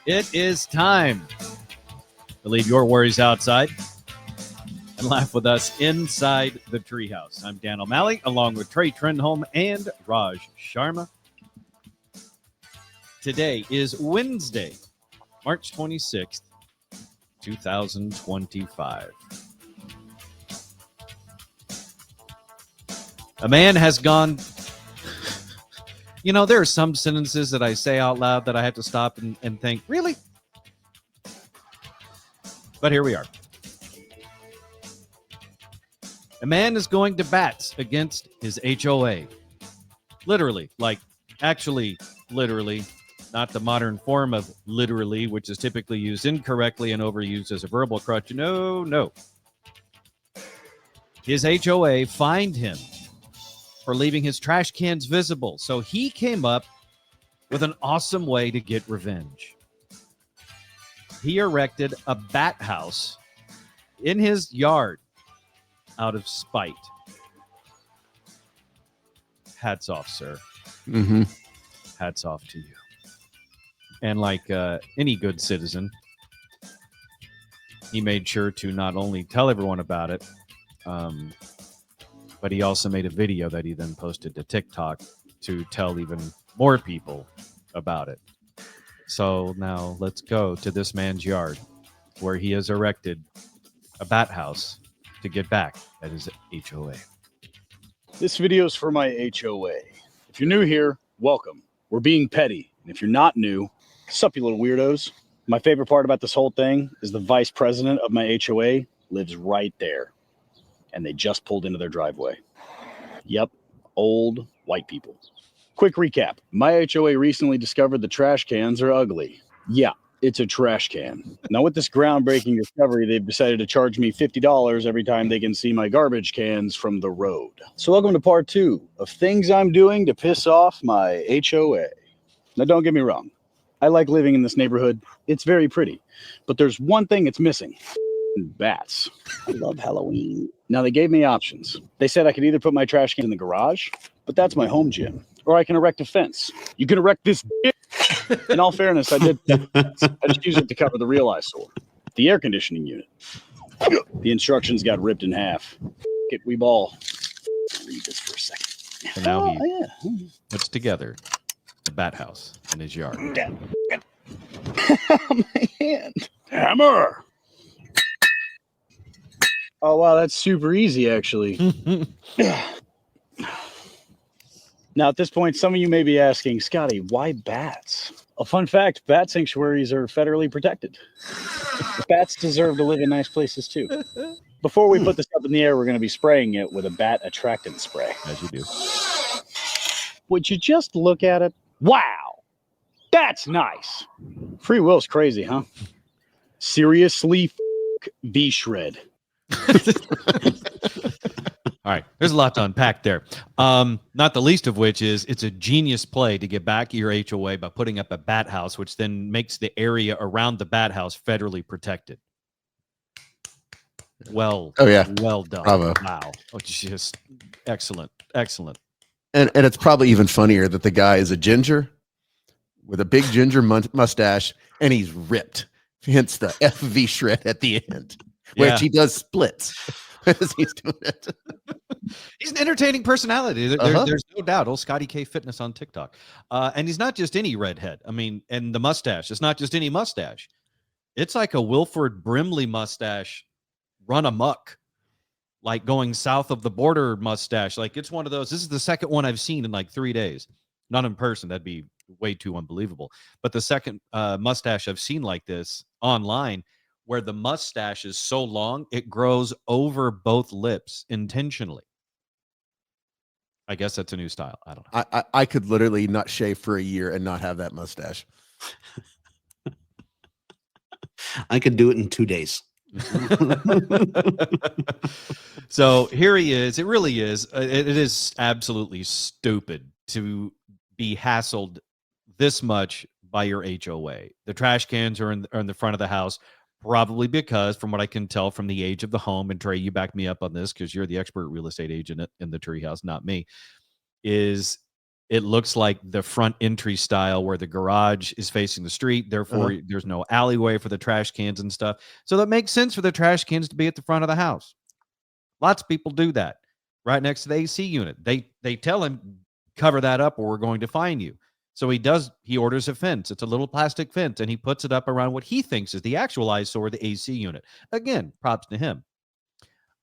It is time to leave your worries outside and laugh with us inside the Treehouse. I'm Dan O'Malley, along with Trey Trenholm and Raj Sharma. Today is Wednesday, March 26th, 2025. A man has gone... You know, there are some sentences that I say out loud that I have to stop and think, really? But here we are. A man is going to bats against his HOA. Literally, actually, literally, not the modern form of literally, which is typically used incorrectly and overused as a verbal crutch. No. His HOA fined him for leaving his trash cans visible. So he came up with an awesome way to get revenge. He erected a bat house in his yard out of spite. Hats off, sir. Mm-hmm. Hats off to you. And like any good citizen, he made sure to not only tell everyone about it, but he also made a video that he then posted to TikTok to tell even more people about it. So now let's go to this man's yard where he has erected a bat house to get back at his HOA. This video is for my HOA. If you're new here, welcome. We're being petty. And if you're not new, sup, you little weirdos. My favorite part about this whole thing is the vice president of my HOA lives right there. And they just pulled into their driveway. Yep, old white people. Quick recap. My HOA recently discovered the trash cans are ugly. Yeah, it's a trash can. Now with this groundbreaking discovery, they've decided to charge me $50 every time they can see my garbage cans from the road. So welcome to part 2 of things I'm doing to piss off my HOA. Now don't get me wrong. I like living in this neighborhood. It's very pretty. But there's one thing it's missing. Bats. I love Halloween. Now they gave me options. They said I could either put my trash can in the garage, but that's my home gym, or I can erect a fence. You can erect this. In all fairness, I did. I just used it to cover the real eyesore, the air conditioning unit. The instructions got ripped in half. We ball. I'll read this for a second. And now he puts together the bat house in his yard. My hand. Hammer. Oh, wow, that's super easy, actually. Now, at this point, some of you may be asking, Scotty, why bats? A fun fact, bat sanctuaries are federally protected. Bats deserve to live in nice places, too. Before we put this up in the air, we're going to be spraying it with a bat attractant spray. As you do. Would you just look at it? Wow, that's nice. Free will's crazy, huh? Seriously, V-shred. All right, there's a lot to unpack there. Not the least of which is it's a genius play to get back at your HOA by putting up a bat house, which then makes the area around the bat house federally protected. Well done. Bravo. Wow. Oh, just excellent. And it's probably even funnier that the guy is a ginger with a big ginger mustache, and he's ripped. Hence the FV shred at the end, which he does splits as he's doing it. He's an entertaining personality. There's no doubt. Old Scotty K Fitness on TikTok. And he's not just any redhead. I mean, and the mustache, it's not just any mustache. It's like a Wilford Brimley mustache run amok, like going south of the border mustache. Like it's one of those. This is the second one I've seen in like 3 days. Not in person. That'd be way too unbelievable. But the second mustache I've seen like this online, where the mustache is so long, it grows over both lips intentionally. I guess that's a new style. I don't know. I could literally not shave for a year and not have that mustache. I could do it in 2 days. So here he is. It really is. It is absolutely stupid to be hassled this much by your HOA. The trash cans are in the front of the house, probably because, from what I can tell from the age of the home, and Trey, you back me up on this because you're the expert real estate agent in the Treehouse, not me, is It looks like the front entry style where the garage is facing the street. Therefore, there's no alleyway for the trash cans and stuff. So that makes sense for the trash cans to be at the front of the house. Lots of people do that right next to the AC unit. They tell him, cover that up or we're going to fine you. So he orders a fence. It's a little plastic fence, and he puts it up around what he thinks is the actual eyesore, the AC unit. Again, props to him.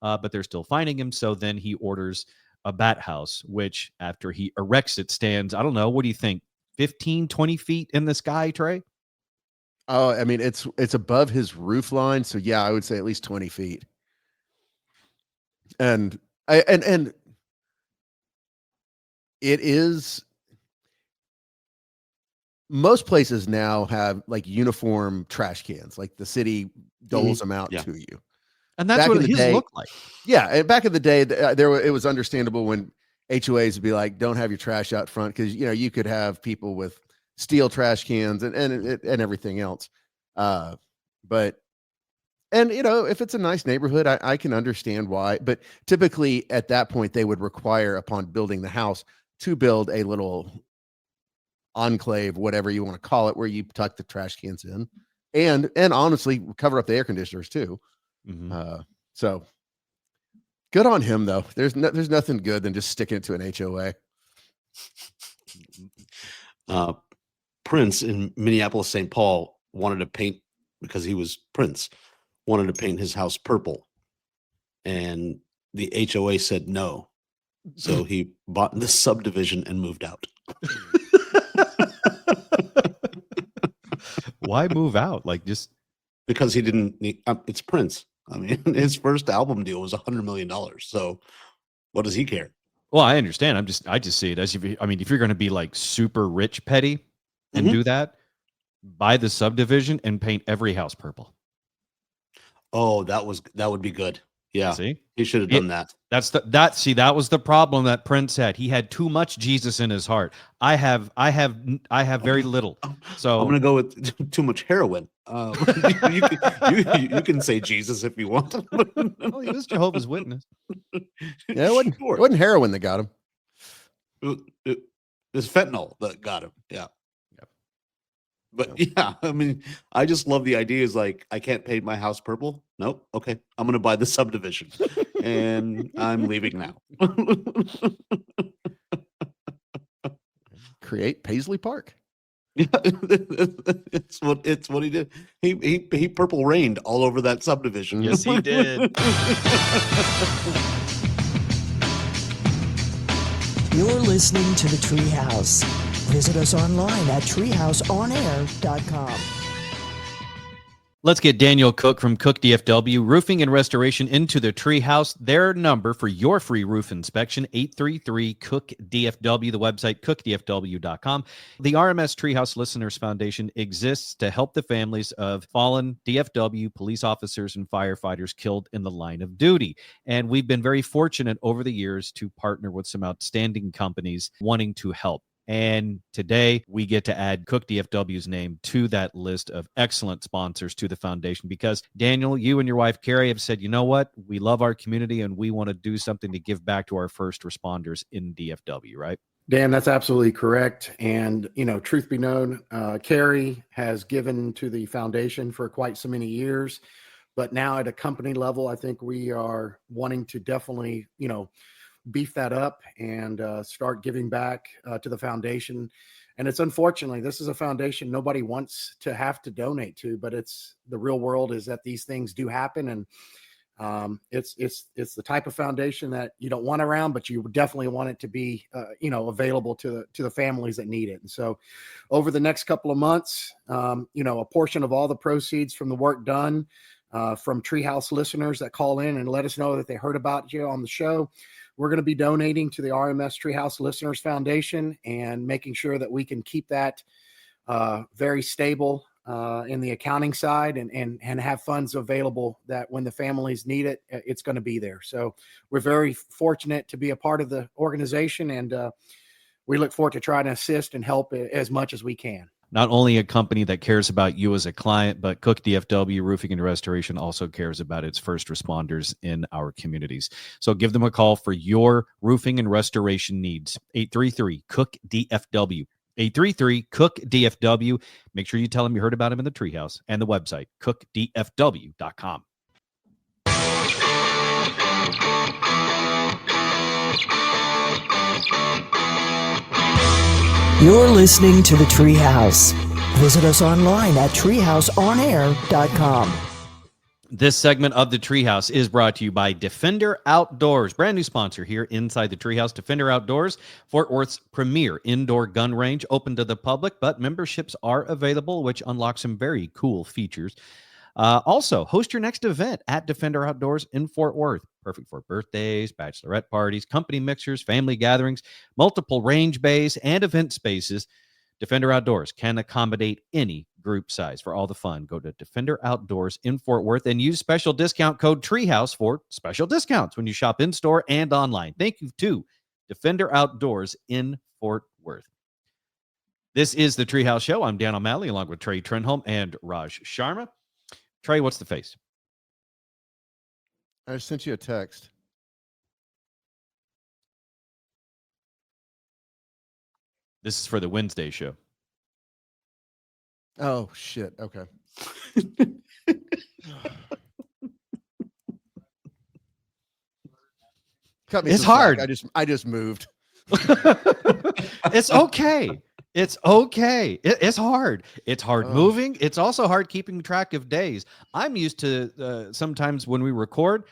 But they're still fining him. So then he orders a bat house, which after he erects it stands, I don't know, what do you think, 15, 20 feet in the sky, Trey? Oh, I mean, it's above his roof line. So yeah, I would say at least 20 feet. And it is, most places now have like uniform trash cans, like the city doles them out to you. And that's what his looked like. Yeah. And back in the day, it was understandable when HOAs would be like, don't have your trash out front. Cause you could have people with steel trash cans and everything else. But if it's a nice neighborhood, I can understand why, but typically at that point they would require, upon building the house, to build a little enclave, whatever you want to call it, where you tuck the trash cans in and honestly cover up the air conditioners too. So good on him though. There's nothing good than just sticking it to an HOA. Prince in Minneapolis, St. Paul wanted to paint, because he was Prince, wanted to paint his house purple, and the HOA said no. So he bought the subdivision and moved out. Why move out? Like, just because he didn't need, it's Prince. I mean, his first album deal was $100 million. So what does he care? Well, I understand. I just see it as if you're going to be like super rich, petty, and do that, buy the subdivision and paint every house purple. Oh, that would be good. Yeah. See, he should have done that. That was the problem that Prince had. He had too much Jesus in his heart. I have very little. So I'm going to go with too much heroin. You can say Jesus if you want. Well, he was Jehovah's Witness. Yeah, it wasn't heroin that got him. It was fentanyl that got him. Yeah. But yeah, I mean, I just love the idea. Is like, I can't paint my house purple. Nope. Okay. I'm going to buy the subdivision and I'm leaving now. Create Paisley Park. Yeah, it's what he did. He purple rained all over that subdivision. Yes, he did. You're listening to the Treehouse. Visit us online at treehouseonair.com. Let's get Daniel Cook from Cook DFW Roofing and Restoration into the Treehouse. Their number for your free roof inspection, 833-COOK-DFW, the website cookdfw.com. The RMS Treehouse Listeners Foundation exists to help the families of fallen DFW police officers and firefighters killed in the line of duty. And we've been very fortunate over the years to partner with some outstanding companies wanting to help. And today we get to add Cook DFW's name to that list of excellent sponsors to the foundation, because Daniel, you and your wife Carrie have said, you know what, we love our community and we want to do something to give back to our first responders in DFW, right? Dan, that's absolutely correct. And, truth be known, Carrie has given to the foundation for quite so many years, but now at a company level, I think we are wanting to definitely, beef that up and start giving back to the foundation. And it's unfortunately, this is a foundation nobody wants to have to donate to, but it's the real world is that these things do happen. And it's the type of foundation that you don't want around, but you definitely want it to be, available to the families that need it. And so over the next couple of months, a portion of all the proceeds from the work done from Treehouse listeners that call in and let us know that they heard about you on the show, we're going to be donating to the RMS Treehouse Listeners Foundation and making sure that we can keep that very stable in the accounting side and have funds available that when the families need it, it's going to be there. So we're very fortunate to be a part of the organization, and we look forward to trying to assist and help as much as we can. not only a company that cares about you as a client, but Cook DFW Roofing and Restoration also cares about its first responders in our communities. So give them a call for your roofing and restoration needs. 833-COOK-DFW. 833-COOK-DFW. Make sure you tell them you heard about them in the Treehouse, and the website, cookdfw.com. You're listening to the Treehouse. Visit us online at treehouseonair.com. This segment of the Treehouse is brought to you by Defender Outdoors, brand new sponsor here inside the Treehouse. Defender Outdoors, Fort Worth's premier indoor gun range, open to the public, but memberships are available, which unlocks some very cool features. Also, host your next event at Defender Outdoors in Fort Worth. Perfect for birthdays, bachelorette parties, company mixers, family gatherings, multiple range bays, and event spaces. Defender Outdoors can accommodate any group size. For all the fun, go to Defender Outdoors in Fort Worth and use special discount code Treehouse for special discounts when you shop in-store and online. Thank you to Defender Outdoors in Fort Worth. This is the Treehouse Show. I'm Dan O'Malley along with Trey Trenholm and Raj Sharma. Trey, what's the face? I sent you a text. This is for the Wednesday show. Oh, shit. Okay. Cut me It's some slack. hard. I just moved. It's okay. It's okay. It's hard. It's hard moving. It's also hard keeping track of days. I'm used to sometimes when we record,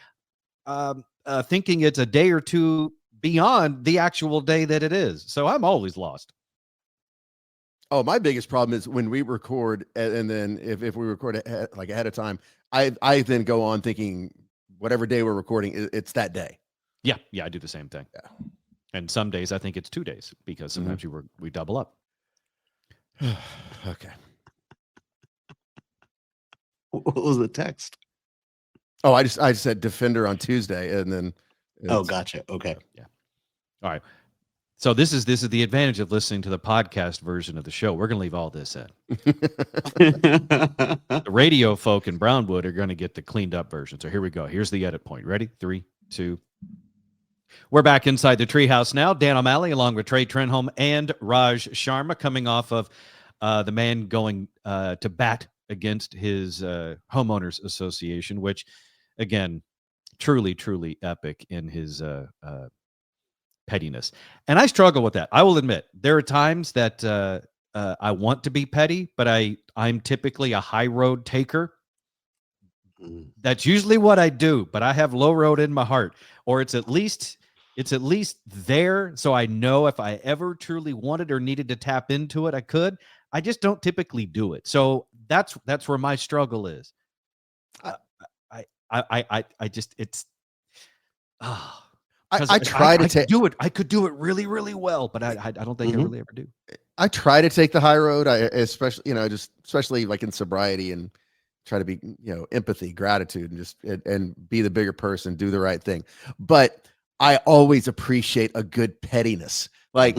thinking it's a day or two beyond the actual day that it is. So I'm always lost. Oh, my biggest problem is when we record, and then if we record ahead of time, I then go on thinking whatever day we're recording, it's that day. Yeah, I do the same thing. Yeah. And some days I think it's 2 days because sometimes we double up. Okay. What was the text? Oh, I said Defender on Tuesday, and then Gotcha. Okay. Yeah. All right. So this is the advantage of listening to the podcast version of the show. We're going to leave all this in. The radio folk in Brownwood are going to get the cleaned up version. So here we go. Here's the edit point. Ready? 3, 2. We're back inside the Treehouse now. Dan O'Malley along with Trey Trenholm and Raj Sharma, coming off of the man going to bat against his homeowners association, which, again, truly, truly epic in his pettiness. And I struggle with that. I will admit there are times that I want to be petty, but I'm typically a high road taker. That's usually what I do, but I have low road in my heart, or it's at least there. So I know if I ever truly wanted or needed to tap into it, I could. I just don't typically do it. So that's where my struggle is. I try to take. I could do it really, really well, but I don't think I really ever do. I try to take the high road. Especially like in sobriety, and try to be, empathy, gratitude, and be the bigger person, do the right thing. But I always appreciate a good pettiness. Like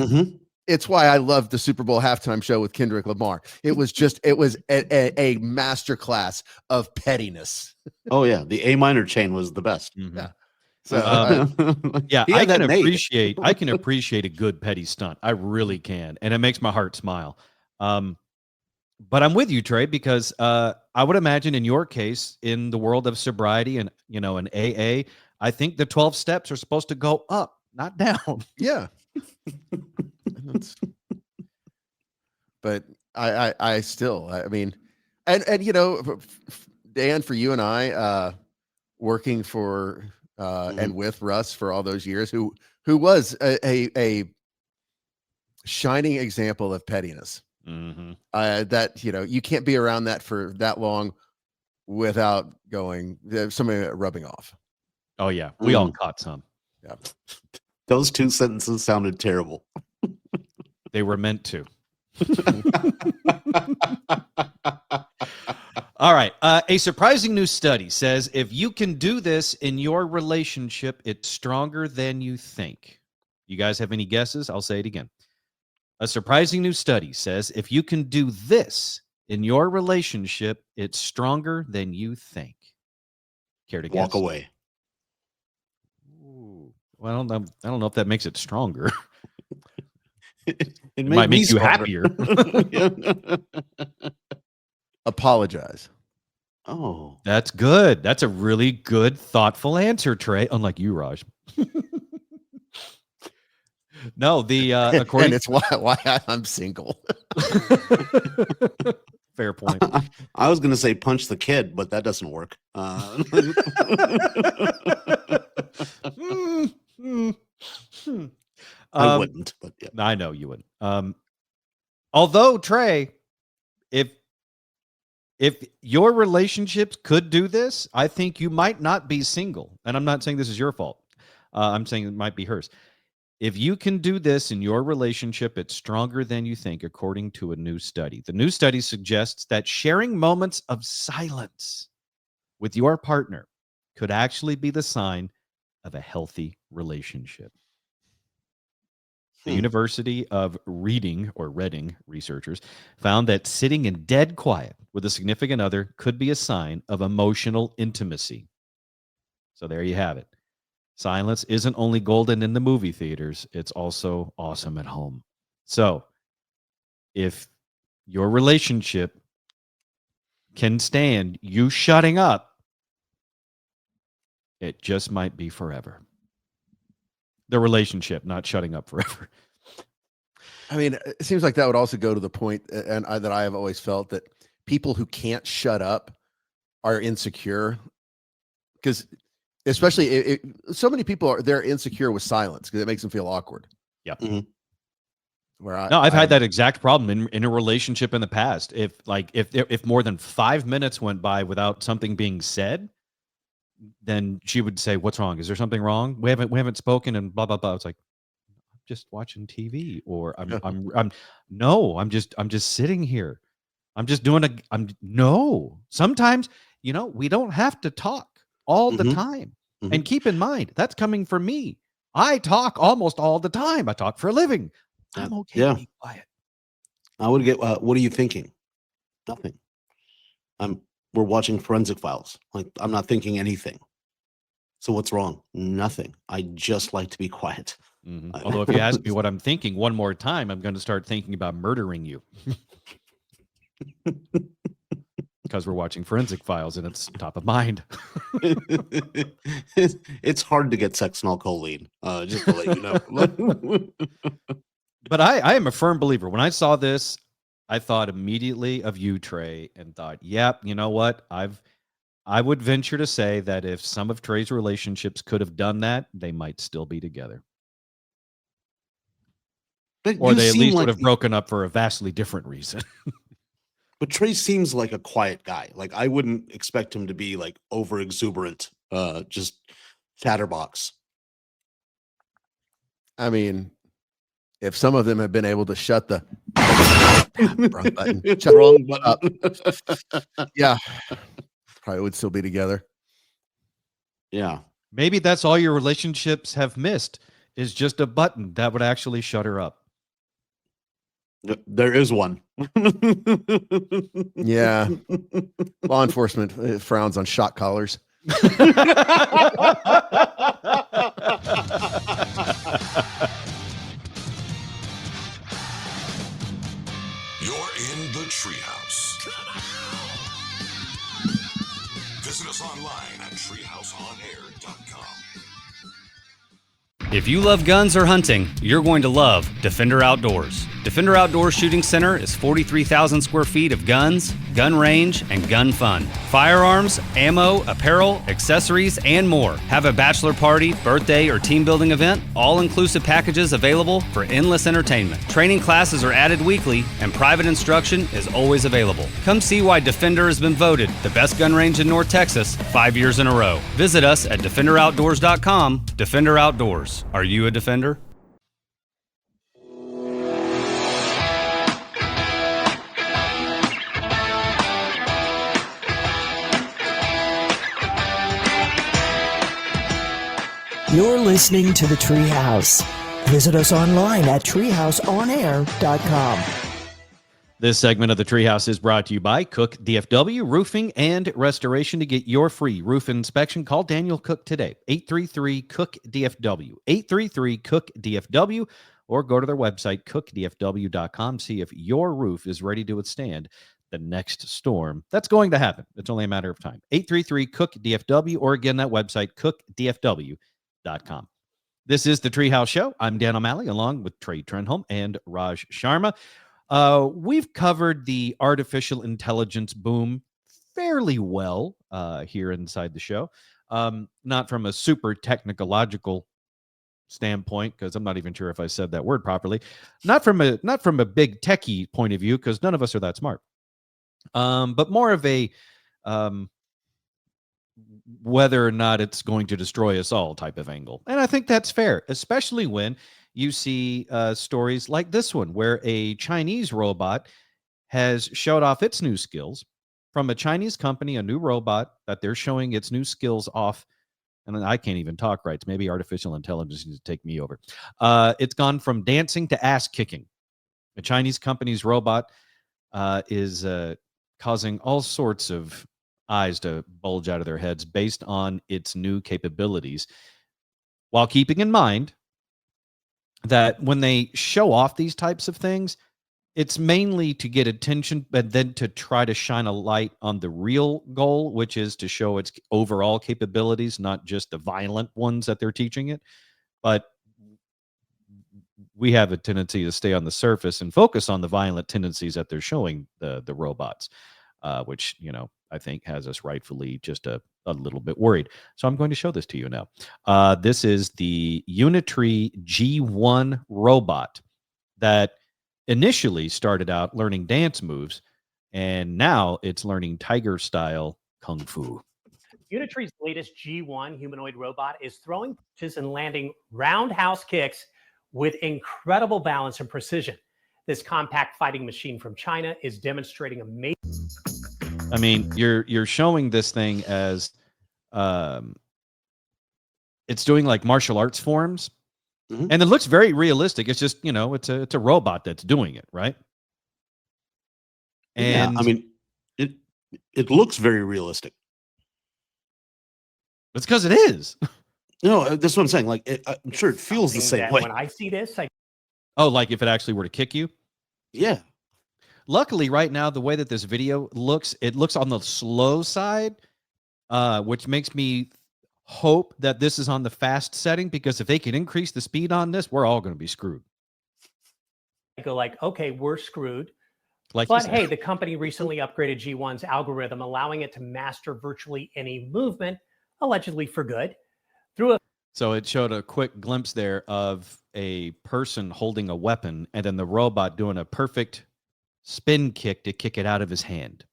it's why I love the Super Bowl halftime show with Kendrick Lamar. It was a masterclass of pettiness. Oh yeah, the A minor chain was the best. Yeah. So I can appreciate a good petty stunt. I really can, and it makes my heart smile. But I'm with you, Trey, because I would imagine in your case, in the world of sobriety and an AA, I think the 12 steps are supposed to go up, not down. Yeah. But I still, and Dan, for you and I, working for and with Russ for all those years, who was a shining example of pettiness. That you can't be around that for that long without somebody rubbing off. Oh yeah, we all caught some. Yeah, those two sentences sounded terrible. They were meant to. All right. A surprising new study says if you can do this in your relationship, it's stronger than you think. You guys have any guesses? I'll say it again. A surprising new study says if you can do this in your relationship, it's stronger than you think. Care to guess? Walk away. Ooh. Well, I don't know if that makes it stronger. It might make you stronger. happier. Apologize. Oh, That's good. That's a really good, thoughtful answer, Trey. Unlike you, Raj. No, the according And it's why I'm single. fair point. I was going to say punch the kid, but that doesn't work. I wouldn't, but yeah. I know you wouldn't. Although Trey, if your relationships could do this, I think you might not be single. And I'm not saying this is your fault. I'm saying it might be hers. If you can do this in your relationship, it's stronger than you think, according to a new study. The new study suggests that sharing moments of silence with your partner could actually be the sign of a healthy relationship. The University of Reading researchers found that sitting in dead quiet with a significant other could be a sign of emotional intimacy. So there you have it. Silence isn't only golden in the movie theaters, it's also awesome at home. So if your relationship can stand you shutting up, it just might be forever. The relationship, not shutting up forever. I mean, it seems like that would also go to the point, and that I have always felt that people who can't shut up are insecure, because especially so many people they're insecure with silence because it makes them feel awkward. Yeah. Mm-hmm. I've had that exact problem in a relationship in the past. If more than 5 minutes went by without something being said, then she would say, "What's wrong? Is there something wrong? We haven't spoken," and blah blah blah. It's like, I'm just watching TV, or I'm just sitting here. I'm just doing no. Sometimes, we don't have to talk all the time. Mm-hmm. And keep in mind, that's coming from me. I talk almost all the time. I talk for a living. I'm okay to be quiet. I would get, what are you thinking? Nothing. We're watching Forensic Files. Like, I'm not thinking anything. So what's wrong? Nothing. I just like to be quiet. Mm-hmm. Although if you ask me what I'm thinking one more time, I'm going to start thinking about murdering you. Because we're watching Forensic Files and it's top of mind. It's hard to get sex and alcohol-lean, just to let you know. But I am a firm believer. When I saw this, I thought immediately of you, Trey, and thought, yep, you know what? I would venture to say that if some of Trey's relationships could have done that, they might still be together. Or they at least would have broken up for a vastly different reason. But Trey seems like a quiet guy. Like, I wouldn't expect him to be like over exuberant, just chatterbox. I mean, if some of them have been able to shut the wrong button up, yeah, probably would still be together. Yeah. Maybe that's all your relationships have missed, is just a button that would actually shut her up. There is one. Yeah. Law enforcement frowns on shock collars. You're in the Treehouse. Visit us online at treehouseonair.com. If you love guns or hunting, you're going to love Defender Outdoors. Defender Outdoors Shooting Center is 43,000 square feet of guns, gun range, and gun fun. Firearms, ammo, apparel, accessories, and more. Have a bachelor party, birthday, or team building event? All-inclusive packages available for endless entertainment. Training classes are added weekly, and private instruction is always available. Come see why Defender has been voted the best gun range in North Texas 5 years in a row. Visit us at defenderoutdoors.com. Defender Outdoors. Are you a defender? You're listening to the Treehouse. Visit us online at treehouseonair.com. This segment of the Treehouse is brought to you by Cook DFW Roofing and Restoration. To get your free roof inspection, call Daniel Cook today, 833-COOK-DFW, 833-COOK-DFW, or go to their website, cookdfw.com. See if your roof is ready to withstand the next storm. That's going to happen. It's only a matter of time. 833-COOK-DFW, or again, that website, cookdfw.com. This is the Treehouse Show. I'm Dan O'Malley, along with Trey Trenholm and Raj Sharma. We've covered the artificial intelligence boom fairly well here inside the show. Not from a super technological standpoint, because I'm not even sure if I said that word properly. Not from a big techie point of view, because none of us are that smart. But more of a whether or not it's going to destroy us all type of angle. And I think that's fair, especially when you see stories like this one, where a Chinese robot has showed off its new skills from a Chinese company, a new robot that they're showing its new skills off. And I can't even talk right. Maybe artificial intelligence needs to take me over. It's gone from dancing to ass kicking. A Chinese company's robot is causing all sorts of eyes to bulge out of their heads based on its new capabilities, while keeping in mind that when they show off these types of things, it's mainly to get attention, but then to try to shine a light on the real goal, which is to show its overall capabilities, not just the violent ones that they're teaching it. But we have a tendency to stay on the surface and focus on the violent tendencies that they're showing the robots, which, I think has us rightfully just a little bit worried. So I'm going to show this to you now. This is the Unitree G1 robot that initially started out learning dance moves, and now it's learning tiger-style kung fu. Unitree's latest G1 humanoid robot is throwing punches and landing roundhouse kicks with incredible balance and precision. This compact fighting machine from China is demonstrating amazing. I mean, you're showing this thing as it's doing like martial arts forms, and it looks very realistic. It's just, it's a robot that's doing it, right? And yeah, I mean, it looks very realistic. It's because it is. No, that's what I'm saying. Like, I'm sure it feels the same way. When I see this, like if it actually were to kick you? Yeah. Luckily, right now, the way that this video looks, it looks on the slow side, which makes me hope that this is on the fast setting, because if they can increase the speed on this, we're all going to be screwed. I go like, okay, we're screwed. But hey, the company recently upgraded G1's algorithm, allowing it to master virtually any movement, allegedly for good. So it showed a quick glimpse there of a person holding a weapon, and then the robot doing a perfect spin kick to kick it out of his hand.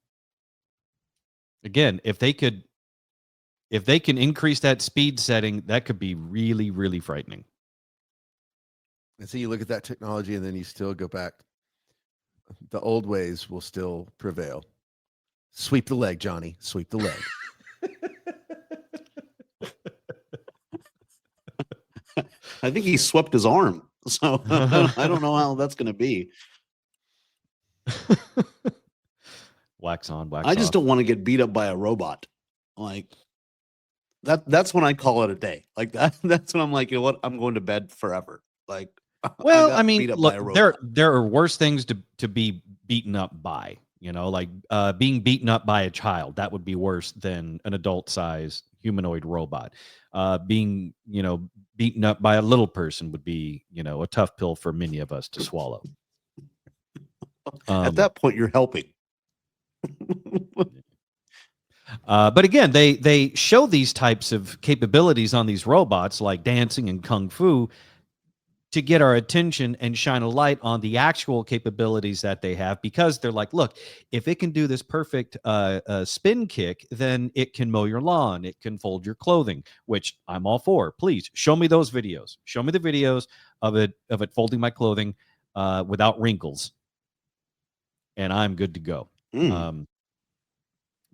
Again, if they can increase that speed setting, that could be really, really frightening. And so you look at that technology, and then you still go back. The old ways will still prevail. Sweep the leg, Johnny. Sweep the leg. I think he swept his arm. So I don't know how that's going to be. Wax on, wax I just off. don't want to get beat up by a robot. Like that's when I call it a day. Like that's when I'm like, you know what? I'm going to bed forever. Like, well, I mean, look, there are worse things to be beaten up by, like being beaten up by a child. That would be worse than an adult size humanoid robot. Being, beaten up by a little person would be, a tough pill for many of us to swallow. At that point, you're helping. But again, they show these types of capabilities on these robots, like dancing and kung fu, to get our attention and shine a light on the actual capabilities that they have, because they're like, look, if it can do this perfect spin kick, then it can mow your lawn, it can fold your clothing, which I'm all for. Please show me those videos. Show me the videos of it folding my clothing without wrinkles, and I'm good to go.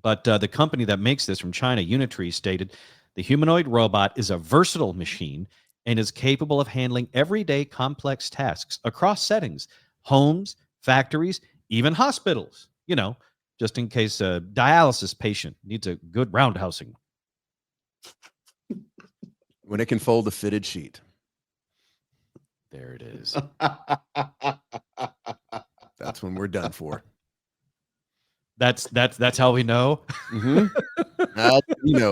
But the company that makes this from China, Unitree, stated the humanoid robot is a versatile machine and is capable of handling everyday complex tasks across settings, homes, factories, even hospitals, just in case a dialysis patient needs a good roundhousing. When it can fold a fitted sheet. There it is. That's when we're done for. That's how we know. Mm-hmm.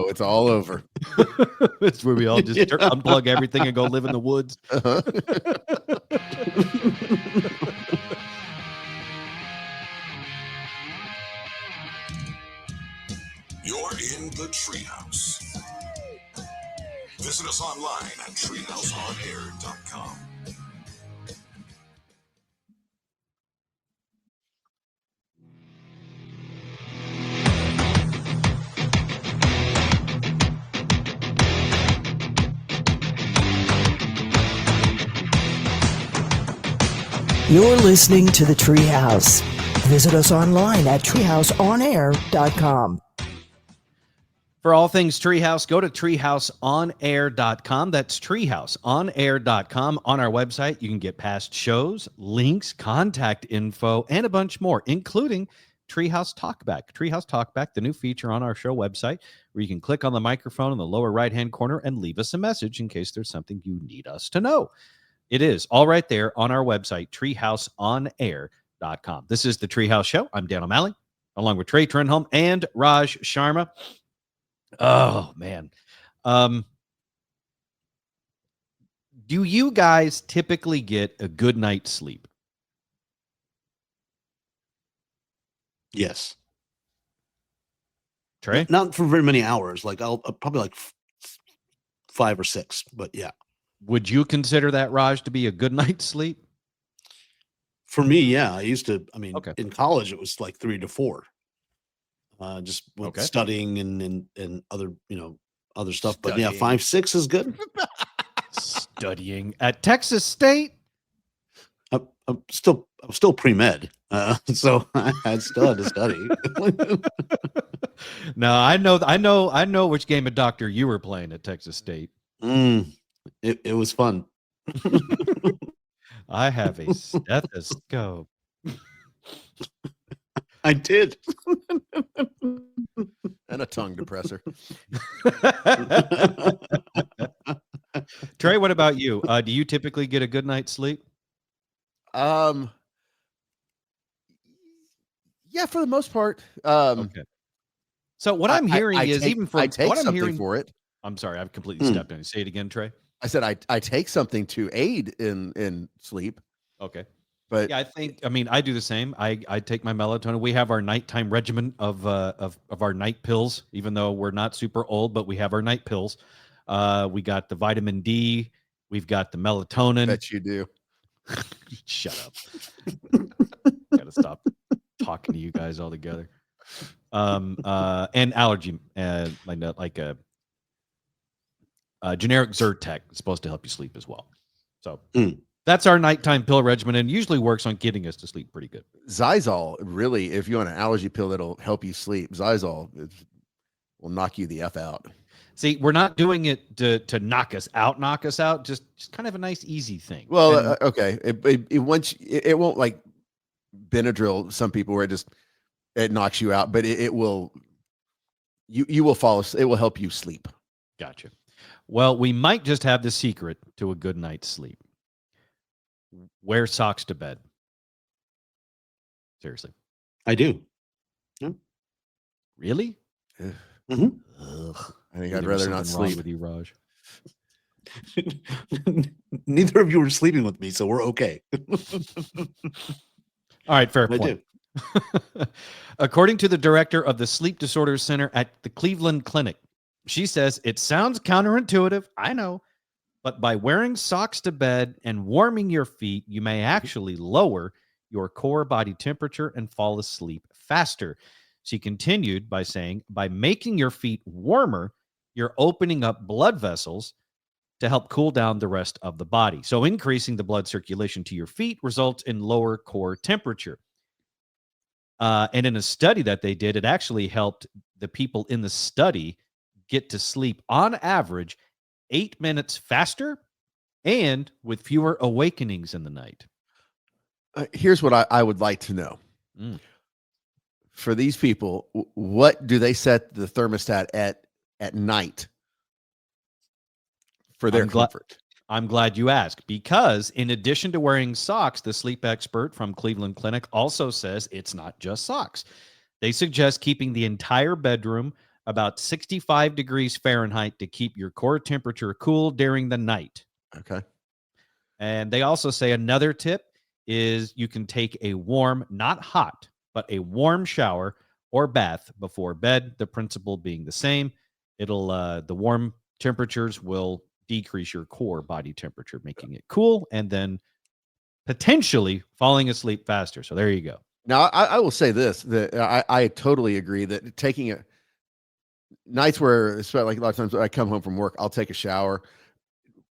It's all over. It's where we all just unplug everything and go live in the woods. Uh-huh. You're in the Treehouse. Visit us online at treehouseonair.com. You're listening to the Treehouse. Visit us online at treehouseonair.com. For all things Treehouse, go to treehouseonair.com. That's treehouseonair.com. On our website, you can get past shows, links, contact info, and a bunch more, including Treehouse Talkback. Treehouse Talkback, the new feature on our show website, where you can click on the microphone in the lower right-hand corner and leave us a message in case there's something you need us to know. It is all right there on our website, treehouseonair.com. This is the Treehouse Show. I'm Dan O'Malley, along with Trey Trenholm and Raj Sharma. Oh, man. Do you guys typically get a good night's sleep? Yes. Trey? Not for very many hours. Like I'll probably like 5 or 6, but yeah. Would you consider that, Raj, to be a good night's sleep? For me, yeah. I used to, Okay. In college, it was like 3 to 4. Just with Okay. studying and other, other stuff. But yeah, Studying. 5, 6 is good. Studying at Texas State? I'm still pre-med. So I still had to study. No, I know which game of doctor you were playing at Texas State. It was fun. I have a stethoscope. I did. And a tongue depressor. Trey, what about you? Do you typically get a good night's sleep? Yeah, for the most part. Okay. So what I'm hearing is take, even from I take what I'm something hearing for it. I'm sorry, I've completely stepped on you. Say it again, Trey. I said I take something to aid in sleep. Okay. But yeah, I do the same. I take my melatonin. We have our nighttime regimen of our night pills, even though we're not super old, but we have our night pills. We got the vitamin D, we've got the melatonin. Bet you do. Shut up. Gotta stop talking to you guys all together. And allergy, like a generic Zyrtec is supposed to help you sleep as well. So that's our nighttime pill regimen, and usually works on getting us to sleep pretty good. Zysol, really, if you want an allergy pill that'll help you sleep, Zysol will knock you the F out. See, we're not doing it to knock us out. Just kind of a nice, easy thing. Well, okay. It won't like Benadryl. Some people where it knocks you out, but it will. You will fall. It will help you sleep. Gotcha. Well, we might just have the secret to a good night's sleep. Wear socks to bed. Seriously. I do. Yeah. Really? Mm-hmm. Ugh. I think I'd rather not sleep with you, Raj. Neither of you were sleeping with me, so we're okay. All right, fair point. According to the director of the Sleep Disorders Center at the Cleveland Clinic, she says it sounds counterintuitive, I know, but by wearing socks to bed and warming your feet, you may actually lower your core body temperature and fall asleep faster. She continued by saying, by making your feet warmer, you're opening up blood vessels to help cool down the rest of the body. So increasing the blood circulation to your feet results in lower core temperature. And in a study that they did, it actually helped the people in the study get to sleep on average 8 minutes faster and with fewer awakenings in the night. Here's what I would like to know. For these people, what do they set the thermostat at night for their comfort? I'm glad you asked, because in addition to wearing socks, the sleep expert from Cleveland Clinic also says it's not just socks. They suggest keeping the entire bedroom about 65 degrees Fahrenheit to keep your core temperature cool during the night. Okay. And they also say another tip is you can take a warm, not hot, but a warm shower or bath before bed. The principle being the same. It'll the warm temperatures will decrease your core body temperature, making it cool, and then potentially falling asleep faster. So there you go. Now, I will say this, that I totally agree that taking nights where, especially like a lot of times when I come home from work, I'll take a shower.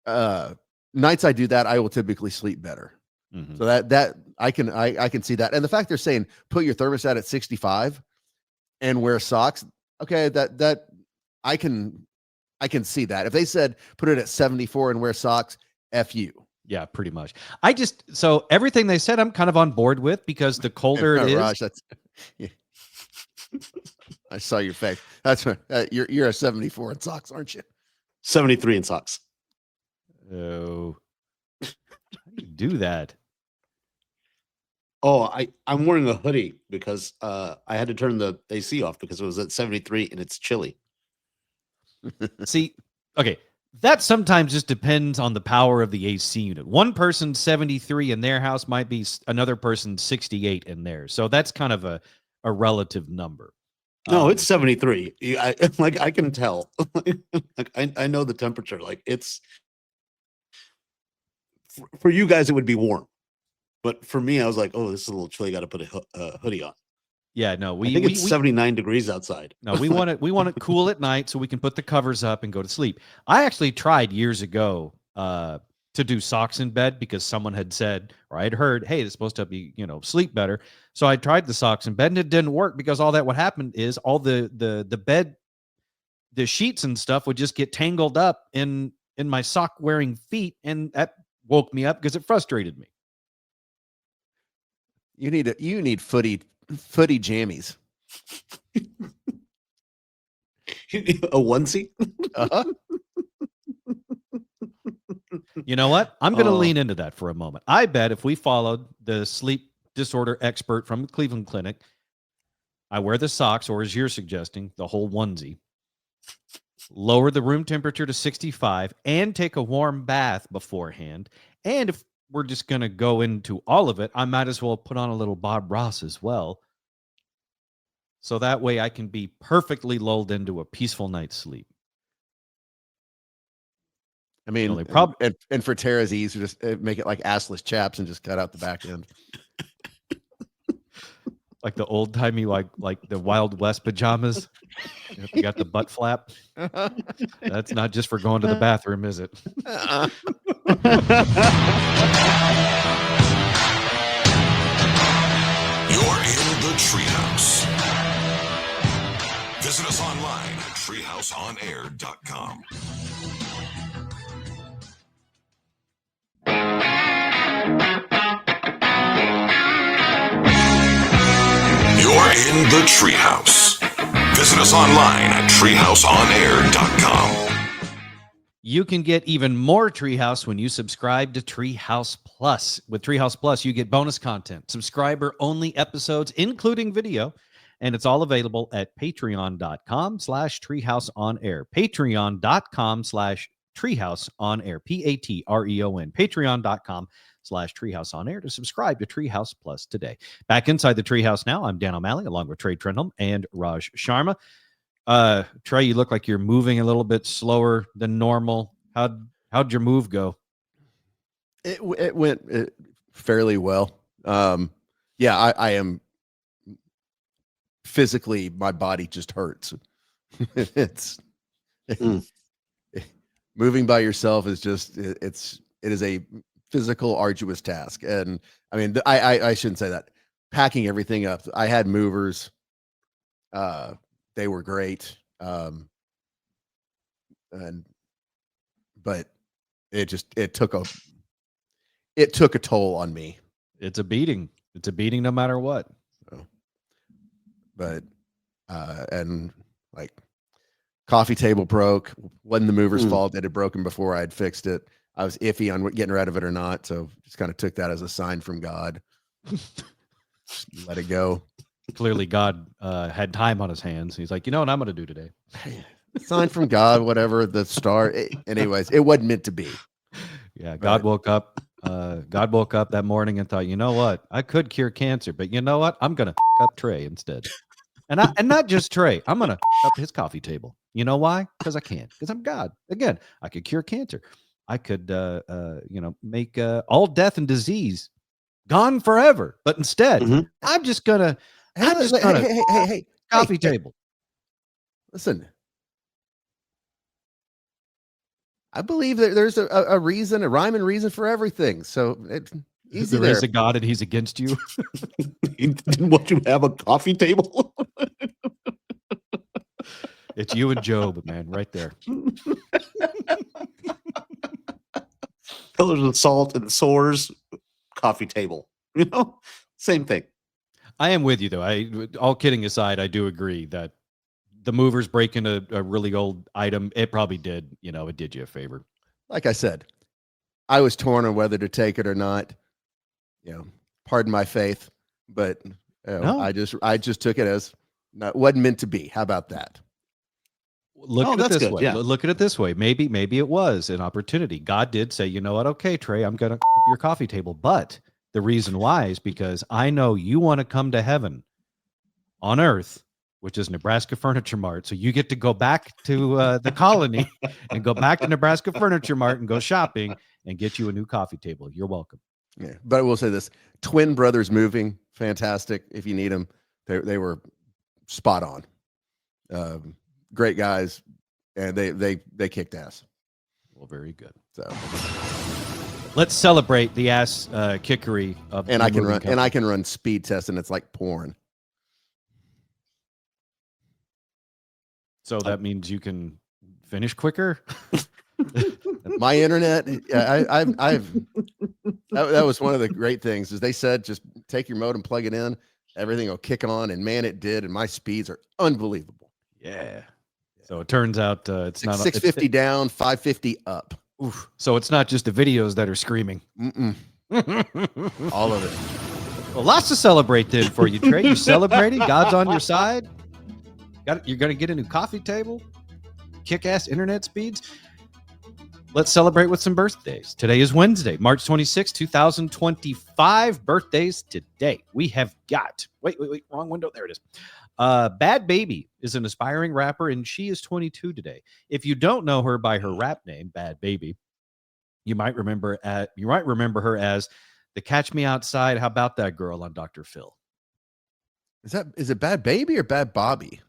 Nights I do that, I will typically sleep better. Mm-hmm. So that I can see that. And the fact they're saying put your thermostat at 65 and wear socks, okay, that I can see that. If they said put it at 74 and wear socks, F you. Yeah, pretty much. So everything they said, I'm kind of on board with, because the colder it is. Raj, yeah. I saw your face. That's right. You're a 74 in socks, aren't you? 73 in socks. Oh, how do you do that? Oh, I'm wearing a hoodie because I had to turn the AC off because it was at 73 and it's chilly. See, okay, that sometimes just depends on the power of the AC unit. One person 73 in their house might be another person 68 in theirs. So that's kind of a relative number. No, it's 73. I can tell. I know the temperature. Like, it's for you guys, it would be warm. But for me, I was like, oh, this is a little chilly. Got to put a hoodie on. Yeah, no, I think it's 79 degrees outside. No, we want it cool at night so we can put the covers up and go to sleep. I actually tried years ago to do socks in bed because someone had said, or I'd heard, hey, it's supposed to be, sleep better. So I tried the socks in bed and it didn't work, because all that would happen is all the bed, the sheets and stuff would just get tangled up in my sock wearing feet, and that woke me up because it frustrated me. You need footy jammies. A onesie? Uh-huh. You know what? I'm going to lean into that for a moment. I bet if we followed the sleep disorder expert from the Cleveland Clinic, I wear the socks, or as you're suggesting, the whole onesie, lower the room temperature to 65, and take a warm bath beforehand. And if we're just going to go into all of it, I might as well put on a little Bob Ross as well. So that way I can be perfectly lulled into a peaceful night's sleep. I mean, and for Tara's ease, just make it like assless chaps and just cut out the back end. Like the old timey, like the Wild West pajamas. You got the butt flap. That's not just for going to the bathroom, is it? You're in the Treehouse. Visit us online at treehouseonair.com. You're in the Treehouse. Visit us online at treehouseonair.com. You can get even more Treehouse when you subscribe to Treehouse Plus. With Treehouse Plus, you get bonus content, subscriber-only episodes, including video, and it's all available at patreon.com/treehouseonair. Patreon.com/treehouseonair. Patreon. Patreon.com/treehouseonair to subscribe to Treehouse Plus today. Back inside the Treehouse now, I'm Dan O'Malley, along with Trey Trenholm and Raj Sharma. Trey, you look like you're moving a little bit slower than normal. How'd your move go? It went fairly well. Yeah, I am physically, my body just hurts. Moving by yourself is just it is a physical, arduous task. And I mean, I shouldn't say that. Packing everything up. I had movers. They were great. But it took a toll on me. It's a beating. It's a beating no matter what. So, but and like coffee table broke. Wasn't the mover's fault. It had broken before I had fixed it. I was iffy on getting rid of it or not, so just kind of took that as a sign from God. Let it go. Clearly, God had time on his hands. He's like, you know what I'm going to do today? Sign from God, whatever the star. Anyways, it wasn't meant to be. Yeah, God woke up. God woke up that morning and thought, you know what? I could cure cancer, but you know what? I'm going to up Trey instead. And not just Trey. I'm going to up his coffee table. You know why? Because I can. Because I'm God. Again, I could cure cancer. I could, make all death and disease gone forever. But instead, I'm just gonna Hey, coffee table. Listen, I believe that there's a reason, a rhyme and reason for everything. So it's easy. There is a God and he's against you. What, you have a coffee table? It's you and Job, man, right there. Pillars of salt and sores, coffee table. You know, same thing. I am with you though. All kidding aside, I do agree that the movers breaking a really old item, it probably did, it did you a favor. Like I said, I was torn on whether to take it or not. Pardon my faith, but No. I just took it as wasn't meant to be. How about that? Look at it that's this good, way. yeah. Look at it this way. Maybe it was an opportunity. God did say, you know what? Okay, Trey, I'm going to your coffee table. But the reason why is because I know you want to come to heaven on earth, which is Nebraska Furniture Mart. So you get to go back to the colony and go back to Nebraska Furniture Mart and go shopping and get you a new coffee table. You're welcome. Yeah, but I will say this: Twin Brothers Moving, fantastic. If you need them, they were spot on. Great guys, and they kicked ass. Well, very good. So let's celebrate the ass kickery of. And I can run speed tests, and it's like porn. So that means you can finish quicker. My internet, that was one of the great things is they said just take your modem, plug it in, everything will kick on, and man, it did, and my speeds are unbelievable. Yeah. So it turns out it's not 650 down, 550 up. Oof. So it's not just the videos that are screaming. All of it. Well, lots to celebrate then for you, Trey. You're celebrating. God's on your side. You're going to get a new coffee table. Kick-ass internet speeds. Let's celebrate with some birthdays. Today is Wednesday, March 26, 2025. Birthdays today. We have got... Wait. Wrong window. There it is. Bad Baby is an aspiring rapper, and she is 22 today. If you don't know her by her rap name, Bad Baby, you might remember her as the Catch Me Outside, How About That Girl on Dr. Phil. Is it Bad Baby or Bad Bobby?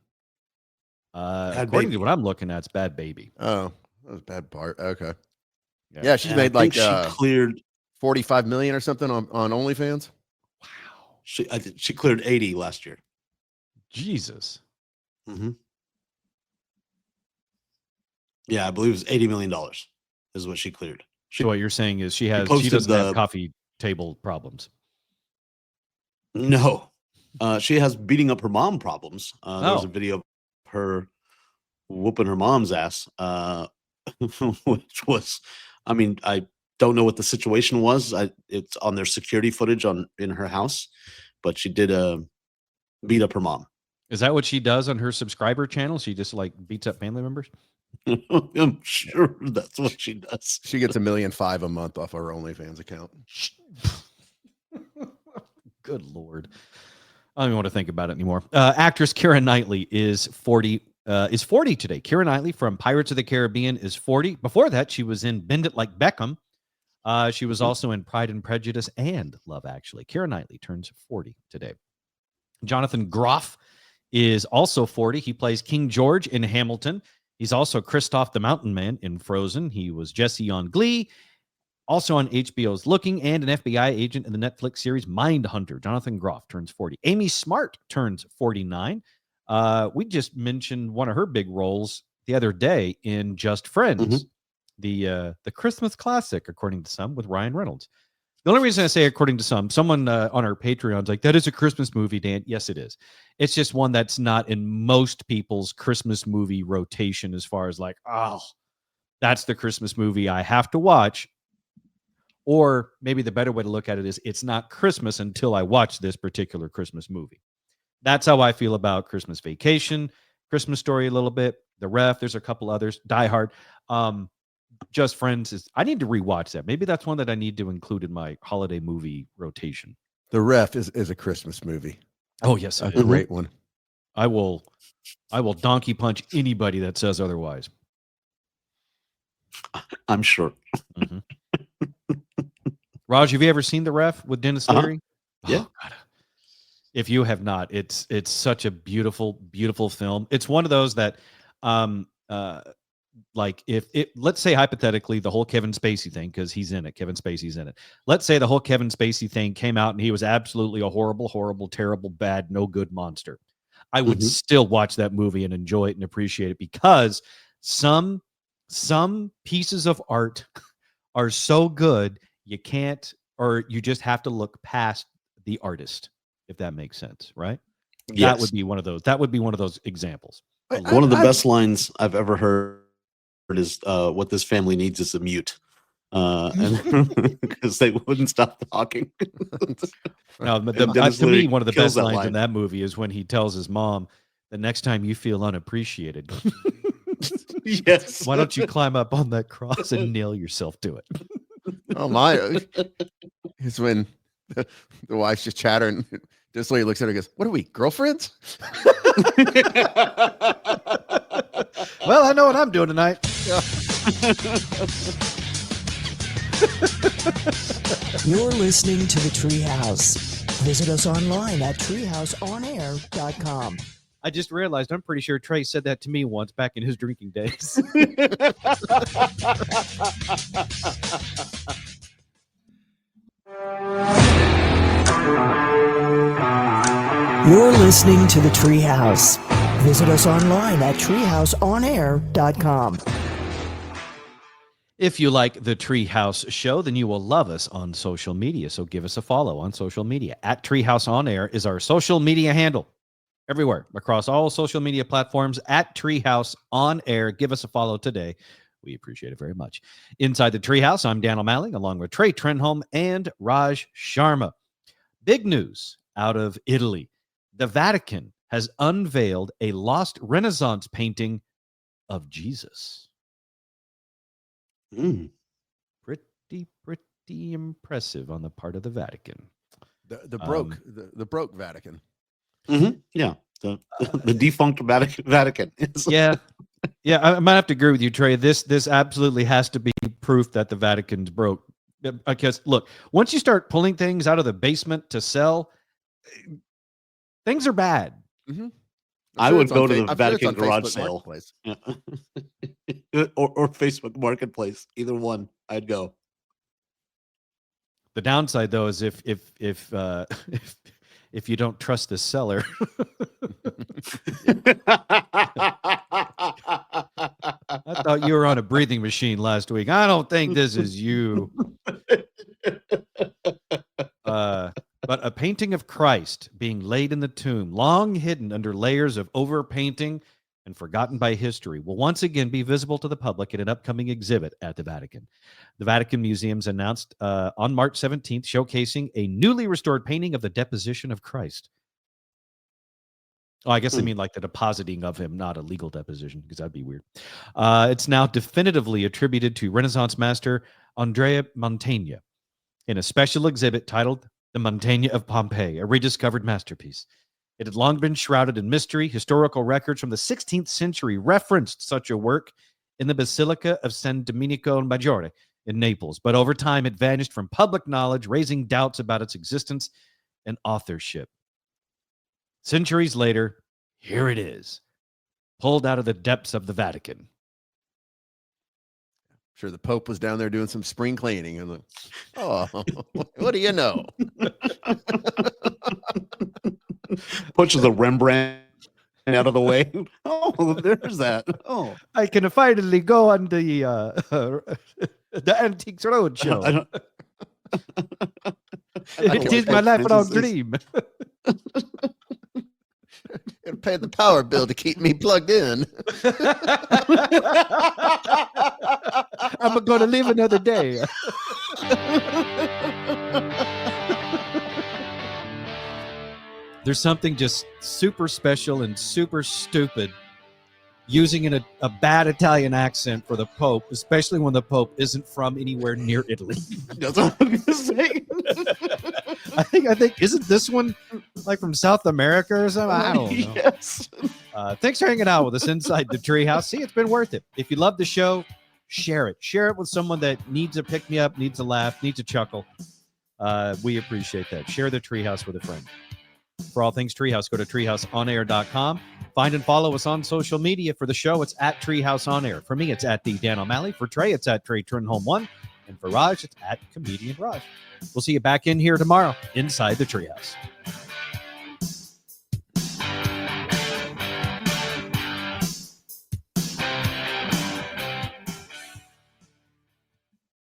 According to what I'm looking at, it's Bad Baby. Oh, that was Bad Bart. Okay. Yeah, she's made she cleared 45 million or something on OnlyFans. Wow. She cleared 80 last year. Jesus. Mm-hmm. Yeah, I believe it was $80 million is what she cleared. So what you're saying is she doesn't have coffee table problems. No, she has beating up her mom problems. There's a video of her whooping her mom's ass, which was, I don't know what the situation was. It's on their security footage in her house, but she did beat up her mom. Is that what she does on her subscriber channel? She just beats up family members? I'm sure that's what she does. She gets $1.5 million a month off her OnlyFans account. Good Lord. I don't even want to think about it anymore. Actress Keira Knightley is 40 today. Keira Knightley from Pirates of the Caribbean is 40. Before that, she was in Bend It Like Beckham. She was also in Pride and Prejudice and Love Actually. Keira Knightley turns 40 today. Jonathan Groff is also 40. He plays King George in Hamilton. He's also Kristoff the Mountain Man in Frozen. He was Jesse on Glee, also on HBO's Looking, and an FBI agent in the Netflix series Mindhunter. Jonathan Groff turns 40. Amy Smart turns 49. We just mentioned one of her big roles the other day in Just Friends. the Christmas classic, according to some, with Ryan Reynolds. The only reason I say according to some, someone on our Patreon's like, that is a Christmas movie, Dan. Yes, it is. It's just one that's not in most people's Christmas movie rotation as far as like, oh, that's the Christmas movie I have to watch. Or maybe the better way to look at it is it's not Christmas until I watch this particular Christmas movie. That's how I feel about Christmas Vacation, Christmas Story a little bit, The Ref. There's a couple others, Die Hard. Just Friends I need to rewatch that. Maybe that's one that I need to include in my holiday movie rotation. The Ref is a Christmas movie. Oh, yes. A great one. I will donkey punch anybody that says otherwise. I'm sure. Mm-hmm. Raj, have you ever seen The Ref with Dennis Leary? Yeah. Oh, God. If you have not, it's such a beautiful, beautiful film. It's one of those that, like if let's say hypothetically the whole Kevin Spacey thing, because he's in it, Kevin Spacey's in it. Let's say the whole Kevin Spacey thing came out and he was absolutely a horrible, horrible, terrible, bad, no good monster. I would still watch that movie and enjoy it and appreciate it because some pieces of art are so good you can't, or you just have to look past the artist, if that makes sense, right? Yes. That would be one of those. That would be one of those examples. One of the best lines I've ever heard is what this family needs is a mute. And because they wouldn't stop talking. No, to me, one of the best lines in that movie is when he tells his mom, the next time you feel unappreciated, yes, why don't you climb up on that cross and nail yourself to it? Oh my! It's when the wife's just chattering. This lady looks at her and goes, "What are we, girlfriends?" Well, I know what I'm doing tonight. You're listening to the Treehouse. Visit us online at treehouseonair.com. I just realized I'm pretty sure Trey said that to me once back in his drinking days. You're listening to the Treehouse. Visit us online at treehouseonair.com. If you like the Treehouse show, then you will love us on social media. So give us a follow on social media. At Treehouse On Air is our social media handle. Everywhere, across all social media platforms, at Treehouse On Air. Give us a follow today. We appreciate it very much. Inside the Treehouse, I'm Dan O'Malley, along with Trey Trenholm and Raj Sharma. Big news out of Italy. The Vatican has unveiled a lost Renaissance painting of Jesus. Pretty impressive on the part of the Vatican. The broke Vatican. Yeah, the defunct Vatican. Yeah, I might have to agree with you, Trey. This absolutely has to be proof that the Vatican's broke. Because look, once you start pulling things out of the basement to sell, things are bad. Mm-hmm. I would go to the Vatican garage sale, yeah. or Facebook Marketplace. Either one, I'd go. The downside, though, is if you don't trust the seller. I thought you were on a breathing machine last week. I don't think this is you. But a painting of Christ being laid in the tomb, long hidden under layers of overpainting and forgotten by history, will once again be visible to the public in an upcoming exhibit at the Vatican. The Vatican Museums announced on March 17th, showcasing a newly restored painting of the deposition of Christ. Oh, I guess they mean like the depositing of him, not a legal deposition, because that'd be weird. It's now definitively attributed to Renaissance master Andrea Mantegna in a special exhibit titled The Mantegna of Pompeii, a rediscovered masterpiece. It had long been shrouded in mystery. Historical records from the 16th century referenced such a work in the Basilica of San Domenico Maggiore in Naples, but over time it vanished from public knowledge, raising doubts about its existence and authorship. Centuries later, here it is, pulled out of the depths of the Vatican. Sure, the Pope was down there doing some spring cleaning. And like, oh, what do you know? Pushes a Rembrandt out of the way. Oh, there's that. Oh, I can finally go on the Antiques Roadshow. It is my lifelong dream. It'll pay the power bill to keep me plugged in. I'm going to live another day. There's something just super special and super stupid using a bad Italian accent for the Pope, especially when the Pope isn't from anywhere near Italy. that's what I'm gonna say. I think isn't this one like from South America or something? I don't know. Yes. Thanks for hanging out with us inside the Treehouse. See, it's been worth it. If you love the show, share it. Share it with someone that needs a pick me up, needs a laugh, needs a chuckle. We appreciate that. Share the Treehouse with a friend. For all things Treehouse, go to treehouseonair.com. Find and follow us on social media. For the show, it's at Treehouse On Air. For me, it's at the Dan O'Malley. For Trey, it's at Trey Trenholm 1. And for Raj, it's at Comedian Raj. We'll see you back in here tomorrow inside the Treehouse.